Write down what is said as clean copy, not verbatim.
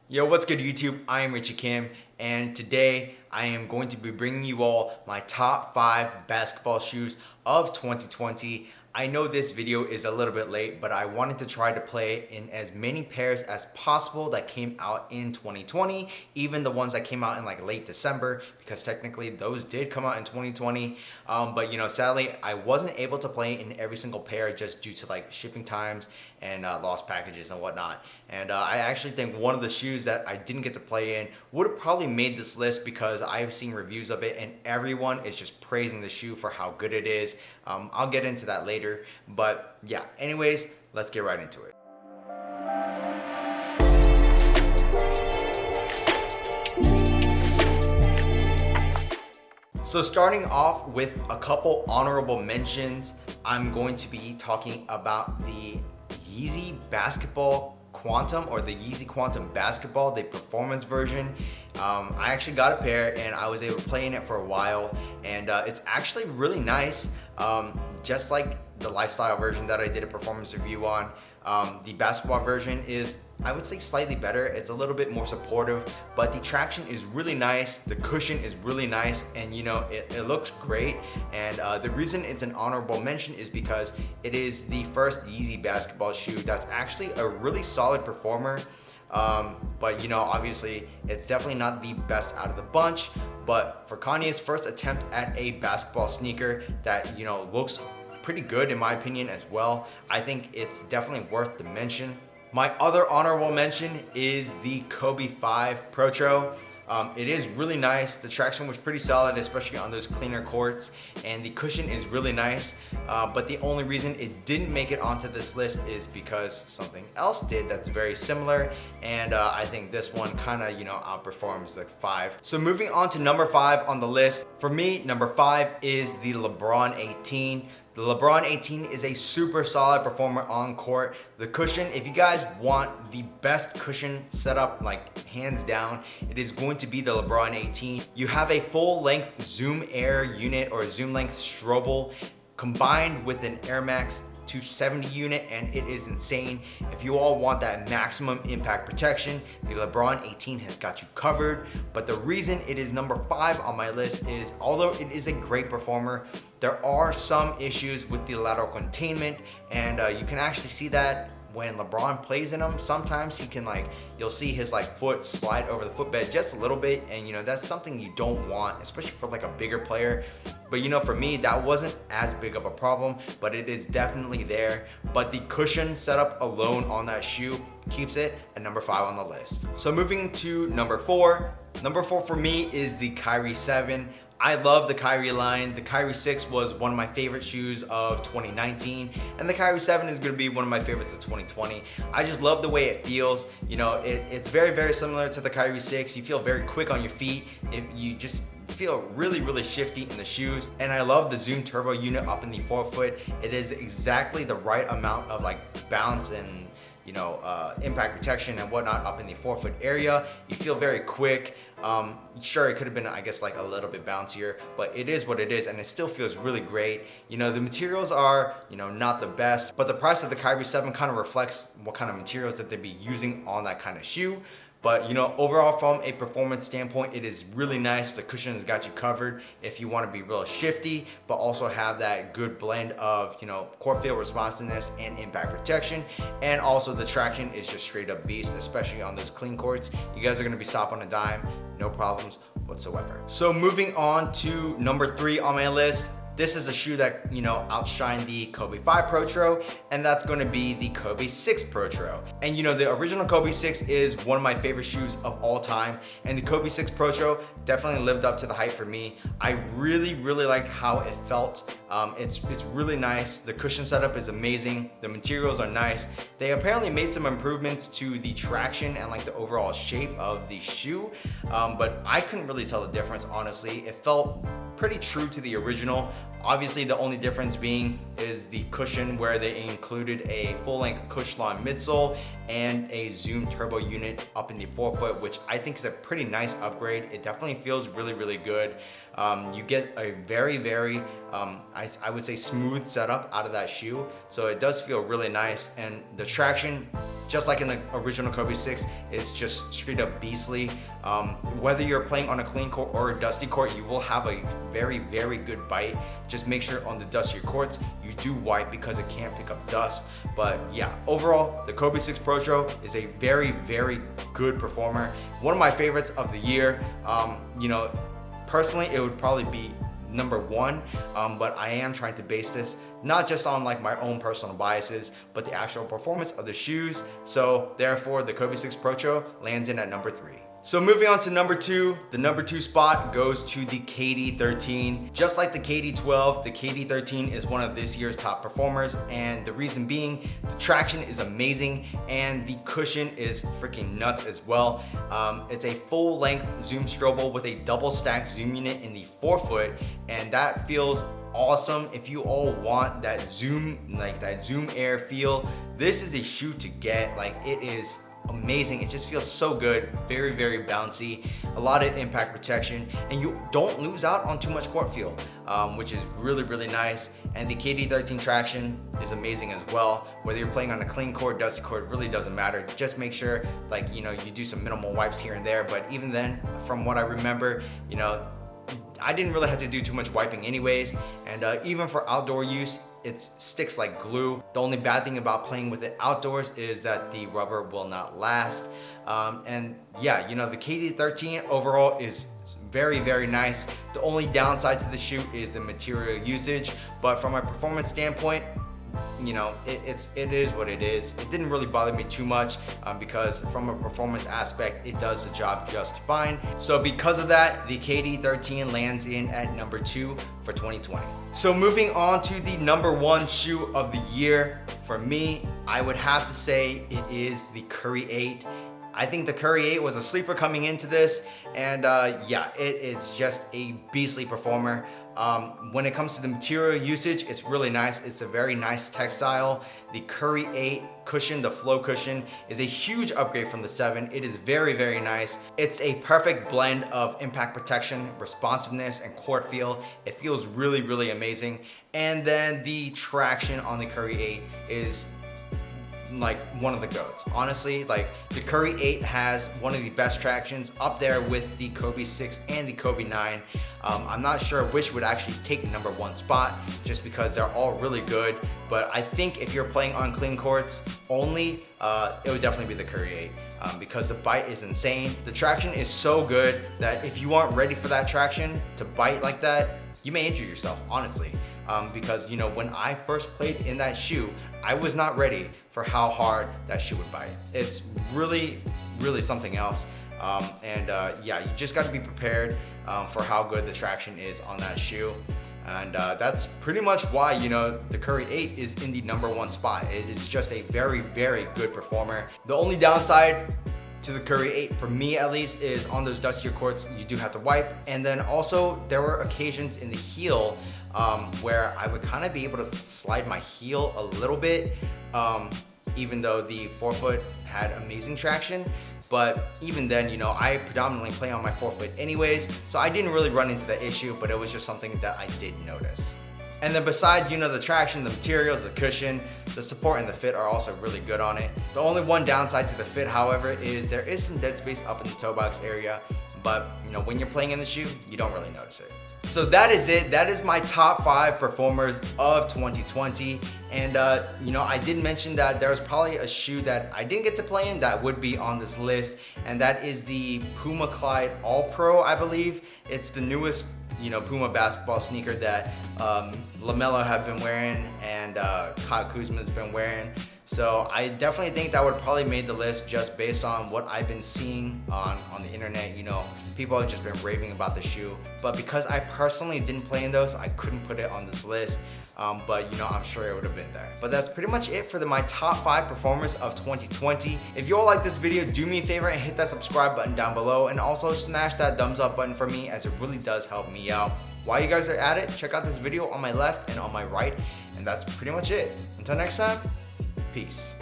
Yo, what's good YouTube? I am Richie Kim, and today I am going to be bringing you all my top 5 basketball shoes of 2020. I know this video is a little bit late, but I wanted to try to play in as many pairs as possible that came out in 2020, even the ones that came out in like late December, because technically those did come out in 2020. But sadly, I wasn't able to play in every single pair just due to like shipping times and lost packages and whatnot. And I actually think one of the shoes that I didn't get to play in would have probably made this list because I've seen reviews of it and everyone is just praising the shoe for how good it is. I'll get into that later, but yeah, anyways, let's get right into it. So starting off with a couple honorable mentions, I'm going to be talking about the Yeezy Basketball Quantum, or the Yeezy Quantum Basketball, the performance version. I actually got a pair and I was able to play in it for a while, and it's actually really nice. Just like the lifestyle version that I did a performance review on, the basketball version is, I would say, slightly better. It's a little bit more supportive, but the traction is really nice. The cushion is really nice, and it looks great. And the reason it's an honorable mention is because it is the first Yeezy basketball shoe that's actually a really solid performer. But obviously it's definitely not the best out of the bunch. But for Kanye's first attempt at a basketball sneaker that looks pretty good in my opinion as well, I think it's definitely worth the mention. My other honorable mention is the Kobe 5 Protro. It is really nice. The traction was pretty solid, especially on those cleaner courts, and the cushion is really nice. But the only reason it didn't make it onto this list is because something else did that's very similar, and I think this one kind of outperforms the 5. So moving on to number 5 on the list, for me, number 5 is the LeBron 18. The LeBron 18 is a super solid performer on court. The cushion, if you guys want the best cushion setup, like hands down, it is going to be the LeBron 18. You have a full length Zoom Air unit, or Zoom length Strobel, combined with an Air Max 270 unit, and it is insane. If you all want that maximum impact protection, the LeBron 18 has got you covered. But the reason it is number 5 on my list is, although it is a great performer, there are some issues with the lateral containment, and you can actually see that when LeBron plays in them. Sometimes he can, you'll see his foot slide over the footbed just a little bit, and that's something you don't want, especially for a bigger player. But for me, that wasn't as big of a problem, but it is definitely there. But the cushion setup alone on that shoe keeps it at number 5 on the list. So moving to number 4. Number 4 for me is the Kyrie 7. I love the Kyrie line. The Kyrie 6 was one of my favorite shoes of 2019, and the Kyrie 7 is going to be one of my favorites of 2020. I just love the way it feels. It's very, very similar to the Kyrie 6. You feel very quick on your feet. You just feel really, really shifty in the shoes. And I love the Zoom Turbo unit up in the forefoot. It is exactly the right amount of bounce and impact protection and whatnot up in the forefoot area. You feel very quick. Sure, it could have been, I guess, a little bit bouncier, but it is what it is, and it still feels really great. The materials are, not the best, but the price of the Kyrie 7 kind of reflects what kind of materials that they'd be using on that kind of shoe. But overall, from a performance standpoint, it is really nice. The cushion has got you covered if you want to be real shifty, but also have that good blend of court field responsiveness and impact protection. And also the traction is just straight up beast, especially on those clean courts. You guys are going to be stopped on a dime, no problems whatsoever. So moving on to number 3 on my list. This is a shoe that, outshined the Kobe 5 Protro, and that's going to be the Kobe 6 Protro. And the original Kobe 6 is one of my favorite shoes of all time, and the Kobe 6 Protro definitely lived up to the hype for me. I really, really like how it felt. It's really nice. The cushion setup is amazing. The materials are nice. They apparently made some improvements to the traction and the overall shape of the shoe, but I couldn't really tell the difference, honestly. It felt pretty true to the original. Obviously, the only difference being is the cushion, where they included a full-length Cushlon midsole and a Zoom Turbo unit up in the forefoot, which I think is a pretty nice upgrade. It definitely feels really, really good. You get a very, very, I would say, smooth setup out of that shoe. So it does feel really nice, and the traction just like in the original Kobe 6, it's just straight up beastly. Whether you're playing on a clean court or a dusty court, you will have a very, very good bite. Just make sure on the dustier courts, you do wipe because it can't pick up dust. But yeah, overall, the Kobe 6 Protro is a very, very good performer. One of my favorites of the year. You know, personally, it would probably be number one, but I am trying to base this not just on like my own personal biases, but the actual performance of the shoes. So therefore, the Kobe 6 Protro lands in at number 3. So moving on to number 2, the number 2 spot goes to the KD13. Just like the KD12, the KD13 is one of this year's top performers, and the reason being, the traction is amazing and the cushion is freaking nuts as well. It's a full-length Zoom Strobel with a double stack Zoom unit in the forefoot, and that feels awesome. If you all want that Zoom, like that Zoom Air feel, this is a shoe to get. Like, it is amazing. It just feels so good. Very, very bouncy, a lot of impact protection, and you don't lose out on too much court feel, which is really, really nice. And the KD13 traction is amazing as well. Whether you're playing on a clean court, dusty court, it really doesn't matter. Just make sure, like, you know, you do some minimal wipes here and there, but even then, from what I remember, you know, I didn't really have to do too much wiping anyways, and even for outdoor use, it sticks like glue. The only bad thing about playing with it outdoors is that the rubber will not last. And yeah, you know, the KD13 overall is very, very nice. The only downside to the shoe is the material usage, but from a performance standpoint, you know, it is what it is. It didn't really bother me too much because from a performance aspect, it does the job just fine. So because of that, the KD13 lands in at number 2 for 2020. So moving on to the number 1 shoe of the year, for me, I would have to say it is the Curry 8. I think the Curry 8 was a sleeper coming into this, and yeah, it is just a beastly performer. When it comes to the material usage, it's really nice. It's a very nice textile. The Curry 8 cushion, the flow cushion, is a huge upgrade from the 7. It is very, very nice. It's a perfect blend of impact protection, responsiveness, and court feel. It feels really, really amazing. And then the traction on the Curry 8 is like one of the GOATs. Honestly, like the Curry 8 has one of the best tractions, up there with the Kobe 6 and the Kobe 9. I'm not sure which would actually take the number 1 spot just because they're all really good, but I think if you're playing on clean courts only, it would definitely be the Curry 8 because the bite is insane. The traction is so good that if you aren't ready for that traction to bite like that, you may injure yourself, honestly. Because, you know, when I first played in that shoe, I was not ready for how hard that shoe would bite. It's really, really something else. Yeah, you just got to be prepared for how good the traction is on that shoe. And that's pretty much why, you know, the Curry 8 is in the number 1 spot. It is just a very, very good performer. The only downside to the Curry 8, for me at least, is on those dustier courts, you do have to wipe. And then also, there were occasions in the heel where I would kind of be able to slide my heel a little bit, even though the forefoot had amazing traction. But even then, you know, I predominantly play on my forefoot anyways, so I didn't really run into the issue, but it was just something that I did notice. And then besides, you know, the traction, the materials, the cushion, the support, and the fit are also really good on it. The only one downside to the fit, however, is there is some dead space up in the toe box area, but, you know, when you're playing in the shoe, you don't really notice it. So that is it. That is my top 5 performers of 2020. And you know, I did mention that there was probably a shoe that I didn't get to play in that would be on this list, and that is the Puma Clyde All Pro, I believe. It's the newest, you know, Puma basketball sneaker that LaMelo have been wearing and Kyle Kuzma's been wearing. So I definitely think that would probably made the list just based on what I've been seeing on the internet. You know, people have just been raving about the shoe. But because I personally didn't play in those, I couldn't put it on this list. But you know, I'm sure it would have been there. But that's pretty much it for my top 5 performers of 2020. If you all like this video, do me a favor and hit that subscribe button down below, and also smash that thumbs up button for me, as it really does help me out. While you guys are at it, check out this video on my left and on my right, and that's pretty much it. Until next time, peace.